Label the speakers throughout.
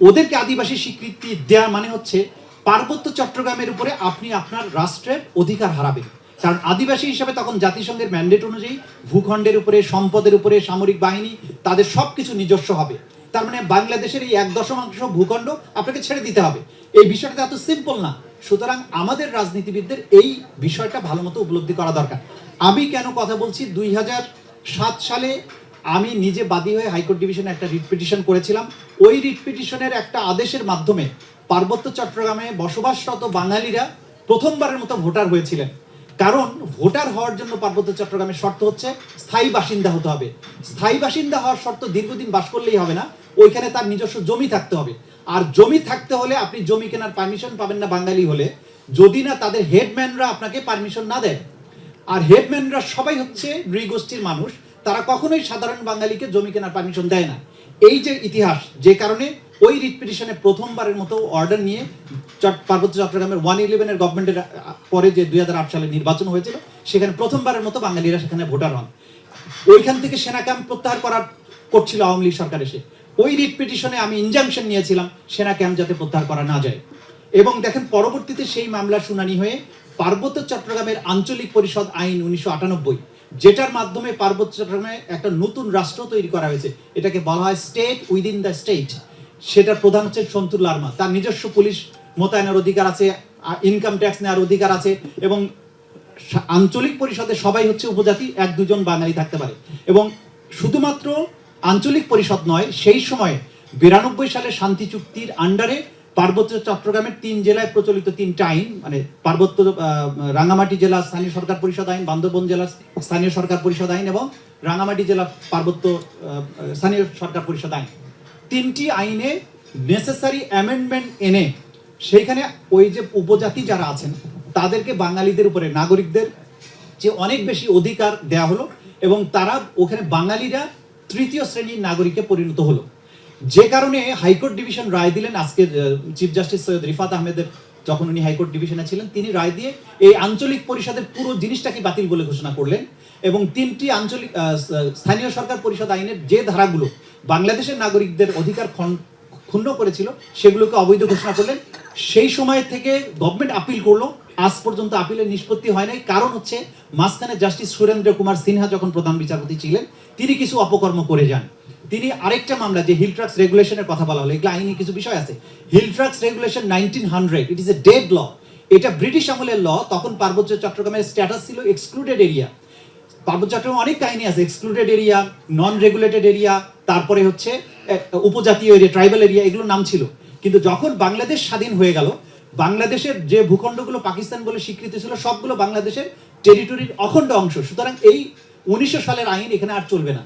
Speaker 1: ওদেরকে আদিবাসী স্বীকৃতি দেওয়া মানে হচ্ছে পার্বত্য চট্টগ্রামের উপরে আপনি আপনার রাষ্ট্রের অধিকার হারাবেন। কারণ আদিবাসী হিসাবে তখন জাতিসংঘের ম্যান্ডেট অনুযায়ী ভূখণ্ডের উপরে, সম্পদের উপরে, সামরিক বাহিনী তাদের সবকিছু নিজস্ব হবে। তার মানে বাংলাদেশের এই 1/10 ভূখণ্ড আপনাকে ছেড়ে দিতে হবে। এই বিষয়টা এত সিম্পল না। সুতরাং আমাদের রাজনীতিবিদদের এই বিষয়টা ভালো মতো উপলব্ধি করা দরকার। আমি কেন কথা বলছি, 2007 সালে আমি নিজে বাদী হয়ে হাইকোর্ট ডিভিশনে একটা রিট পিটিশন করেছিলাম। ওই রিট পিটিশনের একটা আদেশের মাধ্যমে পার্বত্য চট্টগ্রামে বসবাসরত বাঙালিরা প্রথমবারের মতো ভোটার হয়েছিলেন। কারণ ভোটার হওয়ার জন্য পার্বত্য চট্টগ্রামের শর্ত হচ্ছে স্থায়ী বাসিন্দা হতে হবে। স্থায়ী বাসিন্দা হওয়ার শর্ত দীর্ঘদিন বাস করলেই হবে না, ওইখানে তার নিজস্ব জমি থাকতে হবে। আর জমি থাকতে হলে আপনি জমি কেনার পারমিশন পাবেন না বাঙালি হলে, যদি না তাদের হেডম্যানরা আপনাকে পারমিশন না দেয়। আর হেডম্যানরা সবাই হচ্ছে নৃগোষ্ঠীর মানুষ, তারা কখনোই সাধারণ বাঙালিকে জমি কেনার পারমিশন দেয় না। এই যে ইতিহাস, যে কারণে ওই রিট পিটিশনে প্রথমবারের মতো অর্ডার নিয়ে পার্বত্য চট্টগ্রামের 111 গভর্নমেন্টের পরে যে 2008 সালে নির্বাচন হয়েছিল, সেখানে প্রথমবারের মতো বাঙালিরা সেখানে ভোটার হন। ওইখান থেকে সেনা ক্যাম্প প্রত্যাহার করছিল আওয়ামী লীগ সরকার এসে। ওই রিট পিটিশনে আমি ইনজাংশন নিয়েছিলাম সেনা ক্যাম্প যাতে প্রত্যাহার করা না যায়। এবং দেখেন পরবর্তীতে সেই মামলার শুনানি হয়ে পার্বত্য চট্টগ্রামের আঞ্চলিক পরিষদ আইন 1998, যেটার মাধ্যমে পার্বত্য চট্টগ্রামে একটা নতুন রাষ্ট্র তৈরি করা হয়েছে, এটাকে বলা হয় স্টেট উইদিন দ্য স্টেট। সেটার প্রধান হচ্ছে সন্তুর লারমা। তার নিজস্ব পুলিশ মোতায়েনের অধিকার আছে, ইনকাম ট্যাক্স নেওয়ার অধিকার আছে, এবং আঞ্চলিক পরিষদে সবাই হচ্ছে উপজাতি, 1-2 জন বাঙালি থাকতে পারে। এবং শুধুমাত্র আঞ্চলিক পরিষদ নয়, সেই সময় 92 সালে শান্তি চুক্তির আন্ডারে পার্বত্য চট্টগ্রামের 3 জেলায় প্রচলিত 3টা আইন, মানে পার্বত্য রাঙ্গামাটি জেলা স্থানীয় সরকার পরিষদ আইন, বান্দরবন জেলার স্থানীয় সরকার পরিষদ আইন এবং রাঙ্গামাটি জেলা পার্বত্য স্থানীয় সরকার পরিষদ আইন, 3টি আইনে নেসেসারি অ্যামেন্ডমেন্ট এনে সেইখানে ওই যে উপজাতি যারা আছেন তাদেরকে বাঙালিদের উপরে, নাগরিকদের যে অনেক বেশি অধিকার দেয়া হলো, এবং তারা ওখানে বাঙালিরা 3য় শ্রেণীর নাগরিকে পরিণত হলো। যে কারণে হাইকোর্ট ডিভিশন রায় দিলেন, আজকে চিফ জাস্টিস সৈয়দ রিফাত আহমেদের যখন উনি হাইকোর্ট ডিভিশনে ছিলেন, তিনি রায় দিয়ে এই আঞ্চলিক পরিষদের পুরো জিনিসটাকে বাতিল বলে ঘোষণা করলেন। এবং 3টি আঞ্চলিক স্থানীয় সরকার পরিষদ আইনের যে ধারাগুলো বাংলাদেশের নাগরিকদের অধিকার ক্ষুণ্ণ করেছিল সেগুলোকে অবৈধ ঘোষণা করলেন। সেই সময় থেকে গভর্নমেন্ট আপিল করলো, আজ পর্যন্ত আপিলের নিষ্পত্তি হয় নাই। কারণ হচ্ছে মাঝখানে জাস্টিস সুরেন্দ্র কুমার সিনহা যখন প্রধান বিচারপতি ছিলেন, তিনি কিছু অপকর্ম করে যান। তিনি আরেকটা মামলা, যে হিল ট্রাক্স রেগুলেশনের কথা বলা হলো, এগুলো আইনি কিছু বিষয় আছে। Hill tracts regulation 1900, it is a dead law. এটা ব্রিটিশ আমলের ল। তখন পার্বত্য চট্টগ্রামের স্ট্যাটাস ছিল এক্সক্লুডেড এরিয়া। পার্বত্য চট্টগ্রামে অনেক কাহিনী আছে, এক্সক্লুডেড এরিয়া, নন রেগুলেটেড এরিয়া, তারপরে হচ্ছে উপজাতীয় এরিয়া, ট্রাইবাল এরিয়া, এগুলো নাম ছিল। কিন্তু যখন বাংলাদেশ স্বাধীন হয়ে গেল, বাংলাদেশের যে ভূখণ্ডগুলো পাকিস্তান বলে স্বীকৃতি ছিল সবগুলো বাংলাদেশের টেরিটরির অখণ্ড অংশ। সুতরাং এই 1900 সালের আইন এখানে আর চলবে না।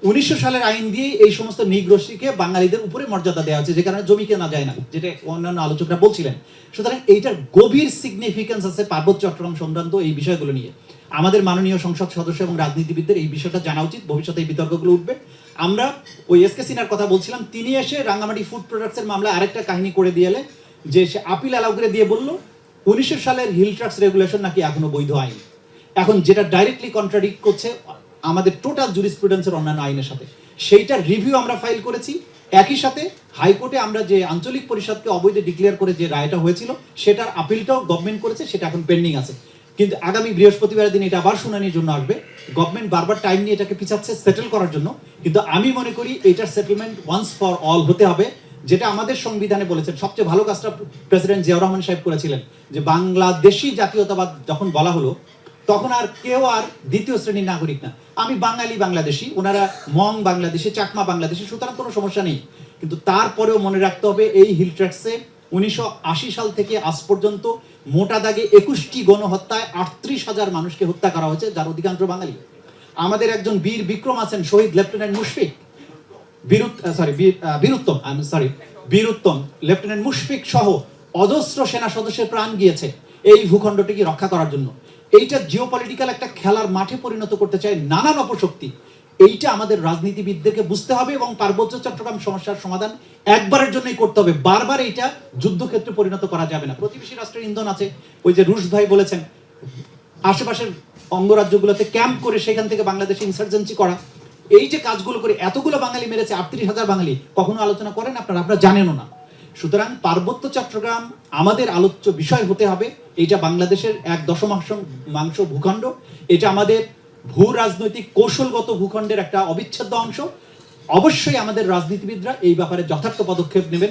Speaker 1: 1900 সালের আইন দিয়ে এই সমস্ত নৃগোষ্ঠীকে বাঙালিদের উপরে মর্যাদা দেওয়া হচ্ছে, যে কারণে জমি কেনা যায় না, যেটা অন্যান্য আলোচকরা বলছিলেন। সুতরাং এইটার গভীর সিগনিফিকেন্স আছে পার্বত্য চট্টগ্রাম সংক্রান্ত এই বিষয়গুলো নিয়ে। আমাদের মাননীয় সংসদ সদস্য এবং রাজনীতিবিদদের এই বিষয়টা জানা উচিত, ভবিষ্যতে এই বিতর্কগুলো উঠবে। আমরা ওই এসকে সিনহার কথা বলছিলাম, তিনি এসে রাঙ্গামাটি ফুড প্রোডাক্টসের মামলায় আরেকটা কাহিনী করে দিয়েলে, যে সে আপিল অ্যালাউ করে দিয়ে বলল 1900 সালের হিল ট্রাক্স রেগুলেশন নাকি এখনো বৈধ আইন। এখন যেটা ডাইরেক্টলি কন্ট্রাডিক্ট করছে আমাদের টোটাল জুরিসপ্রুডেন্সের অন্যান্য আইনের সাথে। সেইটার রিভিউ আমরা ফাইল করেছি। একই সাথে হাইকোর্টে আমরা যে আঞ্চলিক পরিষদকে অবৈধ ডিক্লেয়ার করে যে রায়টা হয়েছিল, সেটার আপিলটাও গভর্নমেন্ট করেছে, সেটা এখন পেন্ডিং আছে। কিন্তু আগামী বৃহস্পতিবার দিন এটা আবার শুনানির জন্য আসবে। গভর্নমেন্ট বারবার টাইম নিয়ে এটাকে পিছাচ্ছে সেটেল করার জন্য, কিন্তু আমি মনে করি এটার সেটেলমেন্ট ওয়ান্স ফর অল হতে হবে। যেটা আমাদের সংবিধানে বলেছেন, সবচেয়ে ভালো কাজটা প্রেসিডেন্ট জিয়াউর রহমান সাহেব করেছিলেন, যে বাংলাদেশি জাতীয়তাবাদ যখন বলা হলো, তখন আর কেউ আর 2য় শ্রেণীর নাগরিক না। আমি বাঙালি বাংলাদেশি, ওনারা মং বাংলাদেশি, চাকমা বাংলাদেশি, সুতরাং কোনো সমস্যা নেই। কিন্তু তারপরেও মনে রাখতে হবে, এই হিল ট্র্যাক্সে 1980 সাল থেকে আজ পর্যন্ত মোটা দাগে 21টি গণহত্যায় 38,000 মানুষকে হত্যা করা হয়েছে, যার অধিকাংশ বাঙালি। আমাদের একজন বীর বিক্রম আছেন, শহীদ লেফটেন্যান্ট মুশফিক, বীরুত্তম লেফটেন্যান্ট মুশফিক সহ অজস্র সেনা সদস্যের প্রাণ গিয়েছে এই ভূখণ্ডটিকে রক্ষা করার জন্য। এইটা জিওপলিটিক্যাল একটা খেলার মাঠে পরিণত করতে চায় নানান অপশক্তি। এইটা আমাদের রাজনীতিবিদদেরকে বুঝতে হবে, এবং পার্বত্য চট্টগ্রাম সমস্যার সমাধান একবারের জন্যই করতে হবে। বারবার এইটা যুদ্ধক্ষেত্রে পরিণত করা যাবে না। প্রতিবেশী রাষ্ট্রের ইন্ধন আছে, ওই যে রুশ ভাই বলেছেন, আশেপাশের অঙ্গরাজ্যগুলোতে ক্যাম্প করে সেখান থেকে বাংলাদেশে ইনসার্জেন্সি করা, এই যে কাজগুলো করে এতগুলো বাঙালি মেরেছে, 38,000 বাঙালি, কখনো আলোচনা করেন আপনারা জানেনও না। সুতরাং পার্বত্য চট্টগ্রাম আমাদের আলোচ্য বিষয় হতে হবে। এইটা বাংলাদেশের 1/10 ভূখণ্ড, এটা আমাদের ভূ রাজনৈতিক কৌশলগত ভূখণ্ডের একটা অবিচ্ছেদ্য অংশ। অবশ্যই আমাদের রাজনীতিবিদরা এই ব্যাপারে যথার্থ পদক্ষেপ নেবেন।